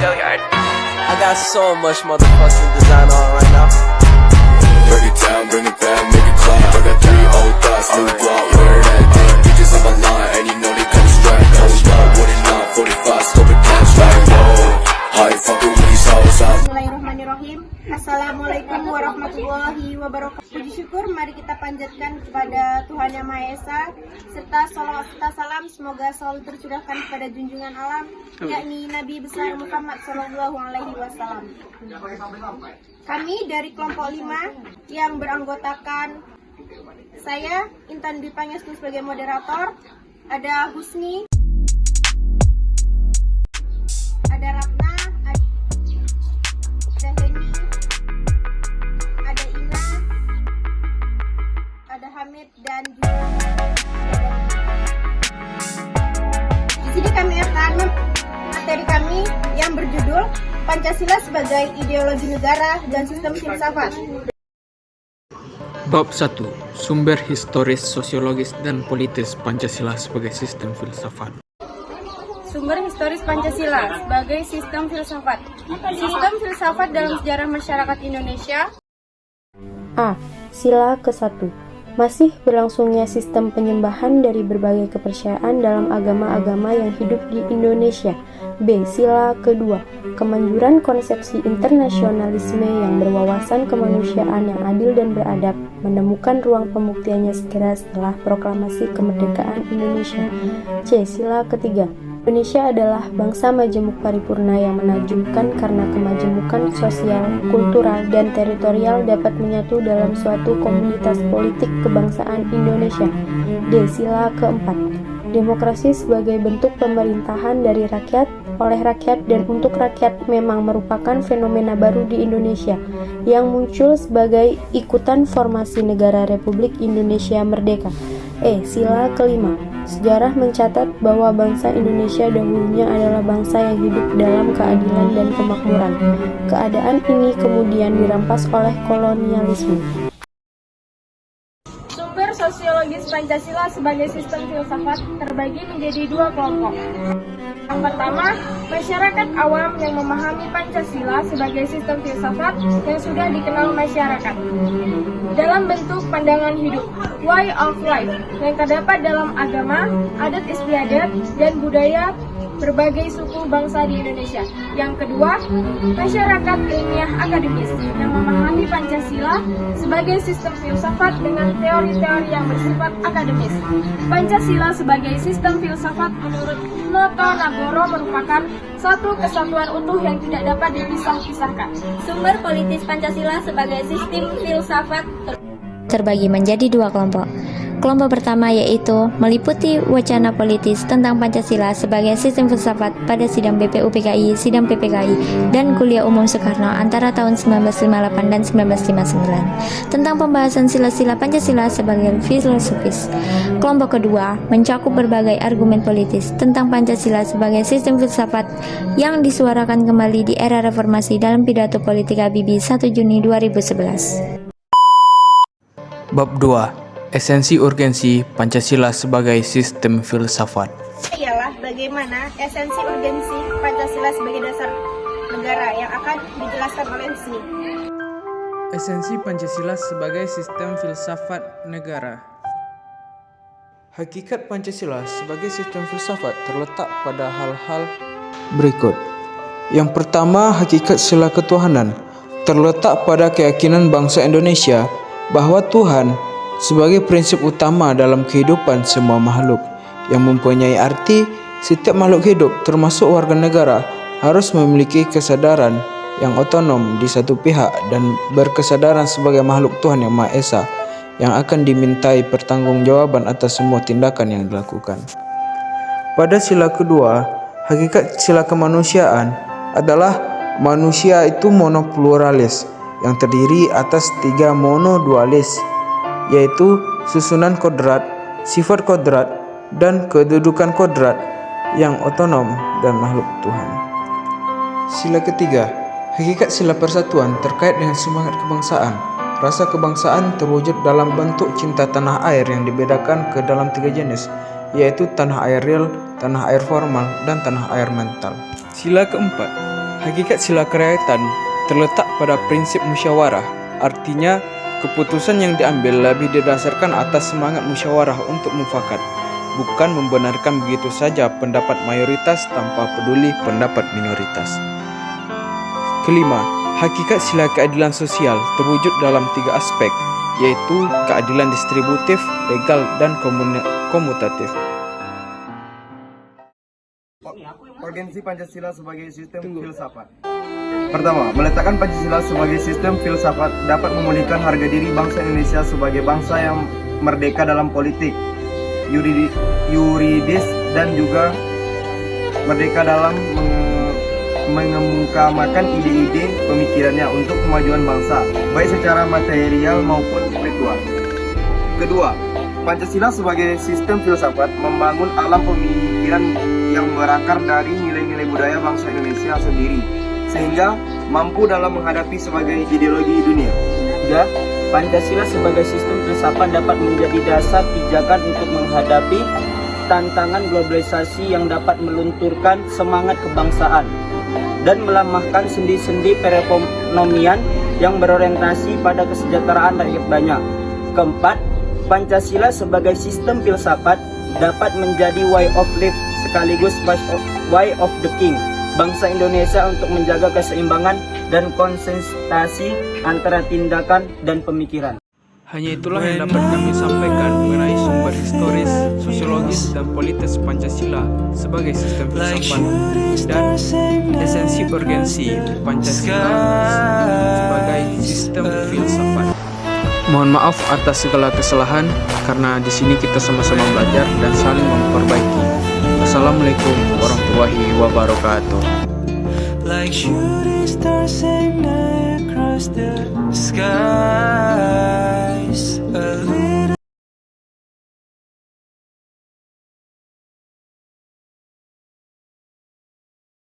I got so much motherfucking design on right now. Break it down, bring it back, make it clap. I got 3 old thoughts, new block, where that thing. Bitches on my line, and you know they come straight. Hold up, what it not, 45, scope it down, like, whoa. Hi, fucking with these hoes out. Bismillahirrahmanirrahim. Assalamualaikum warahmatullahi wabarakatuh. Puji syukur mari kita panjatkan kepada Tuhan Yang Maha Esa, serta salawat serta salam semoga selalu tercurahkan kepada junjungan alam, yakni Nabi besar Muhammad SAW. Kami dari kelompok 5 yang beranggotakan saya Intan Dwi Pangestu sebagai moderator, ada Husni, ada Ratna, ada Heni, ada Ina, ada Hamid, dan juga di sini kami akan materi kami yang berjudul Pancasila sebagai ideologi negara dan sistem filsafat. Bab 1. Sumber historis, sosiologis, dan politis Pancasila sebagai sistem filsafat. Sumber historis Pancasila sebagai sistem filsafat. Sistem filsafat dalam sejarah masyarakat Indonesia. A. Sila ke-1. Masih berlangsungnya sistem penyembahan dari berbagai kepercayaan dalam agama-agama yang hidup di Indonesia. B. Sila kedua. Kemanjuran konsepsi internasionalisme yang berwawasan kemanusiaan yang adil dan beradab menemukan ruang pembuktiannya segera setelah proklamasi kemerdekaan Indonesia. C. Sila ketiga. Indonesia adalah bangsa majemuk paripurna yang menakjubkan karena kemajemukan sosial, kultural, dan teritorial dapat menyatu dalam suatu komunitas politik kebangsaan Indonesia. D. Sila keempat. Demokrasi sebagai bentuk pemerintahan dari rakyat, oleh rakyat, dan untuk rakyat memang merupakan fenomena baru di Indonesia yang muncul sebagai ikutan formasi negara Republik Indonesia Merdeka. E. Sila kelima. Sejarah mencatat bahwa bangsa Indonesia dahulunya adalah bangsa yang hidup dalam keadilan dan kemakmuran. Keadaan ini kemudian dirampas oleh kolonialisme. Sumber sosiologis Pancasila sebagai sistem filsafat terbagi menjadi 2 kelompok. Yang pertama, masyarakat awam yang memahami Pancasila sebagai sistem filsafat yang sudah dikenal masyarakat dalam bentuk pandangan hidup, way of life, yang terdapat dalam agama, adat istiadat, dan budaya berbagai suku bangsa di Indonesia. Yang kedua, masyarakat ilmiah akademis yang memahami Pancasila sebagai sistem filsafat dengan teori-teori yang bersifat akademis. Pancasila sebagai sistem filsafat menurut Noto Nagoro merupakan satu kesatuan utuh yang tidak dapat dipisah-pisahkan. Sumber politis Pancasila sebagai sistem filsafat terbagi menjadi 2 kelompok. Kelompok pertama yaitu meliputi wacana politis tentang Pancasila sebagai sistem filsafat pada sidang BPUPKI, sidang PPKI, dan kuliah umum Soekarno antara tahun 1958 dan 1959 tentang pembahasan sila-sila Pancasila sebagai filosofis. Kelompok kedua mencakup berbagai argumen politis tentang Pancasila sebagai sistem filsafat yang disuarakan kembali di era reformasi dalam pidato politik Habibie 1 Juni 2011. Bab 2. Esensi urgensi Pancasila sebagai sistem filsafat. Ialah bagaimana esensi urgensi Pancasila sebagai dasar negara yang akan dijelaskan oleh Husni. Esensi Pancasila sebagai sistem filsafat negara. Hakikat Pancasila sebagai sistem filsafat terletak pada hal-hal berikut. Yang pertama, hakikat sila ketuhanan terletak pada keyakinan bangsa Indonesia bahwa Tuhan sebagai prinsip utama dalam kehidupan semua makhluk, yang mempunyai arti setiap makhluk hidup termasuk warga negara harus memiliki kesadaran yang otonom di satu pihak dan berkesadaran sebagai makhluk Tuhan Yang Maha Esa yang akan dimintai pertanggungjawaban atas semua tindakan yang dilakukan. Pada sila kedua, hakikat sila kemanusiaan adalah manusia itu monopluralis yang terdiri atas 3 monodualis, yaitu susunan kodrat, sifat kodrat, dan kedudukan kodrat yang otonom dan makhluk Tuhan. Sila ketiga, hakikat sila persatuan terkait dengan semangat kebangsaan. Rasa kebangsaan terwujud dalam bentuk cinta tanah air yang dibedakan ke dalam 3 jenis, yaitu tanah air real, tanah air formal, dan tanah air mental. Sila keempat, Hakikat sila kerakyatan terletak pada prinsip musyawarah, artinya keputusan yang diambil lebih didasarkan atas semangat musyawarah untuk mufakat, bukan membenarkan begitu saja pendapat mayoritas tanpa peduli pendapat minoritas. Kelima, hakikat sila keadilan sosial terwujud dalam 3 aspek, yaitu keadilan distributif, legal, dan komutatif. Urgensi Pancasila sebagai sistem filsafat. Pertama, meletakkan Pancasila sebagai sistem filsafat dapat memulihkan harga diri bangsa Indonesia sebagai bangsa yang merdeka dalam politik, yuridis, dan juga merdeka dalam mengemukakan ide-ide pemikirannya untuk kemajuan bangsa, baik secara material maupun spiritual. Kedua, Pancasila sebagai sistem filsafat membangun alam pemikiran yang berakar dari nilai-nilai budaya bangsa Indonesia sendiri, sehingga mampu dalam menghadapi sebagai ideologi dunia. 3. Pancasila sebagai sistem filsafat dapat menjadi dasar pijakan untuk menghadapi tantangan globalisasi yang dapat melunturkan semangat kebangsaan dan melemahkan sendi-sendi perekonomian yang berorientasi pada kesejahteraan rakyat banyak. Keempat, Pancasila sebagai sistem filsafat dapat menjadi way of life sekaligus way of the king bangsa Indonesia untuk menjaga keseimbangan dan konsistensi antara tindakan dan pemikiran. Hanya itulah yang dapat kami sampaikan mengenai sumber historis, sosiologis, dan politis Pancasila sebagai sistem filsafat dan esensi urgensi Pancasila sebagai sistem filsafat. Mohon maaf atas segala kesalahan karena di sini kita sama-sama belajar dan saling memperbaiki. Assalamualaikum warahmatullahi wabarakatuh.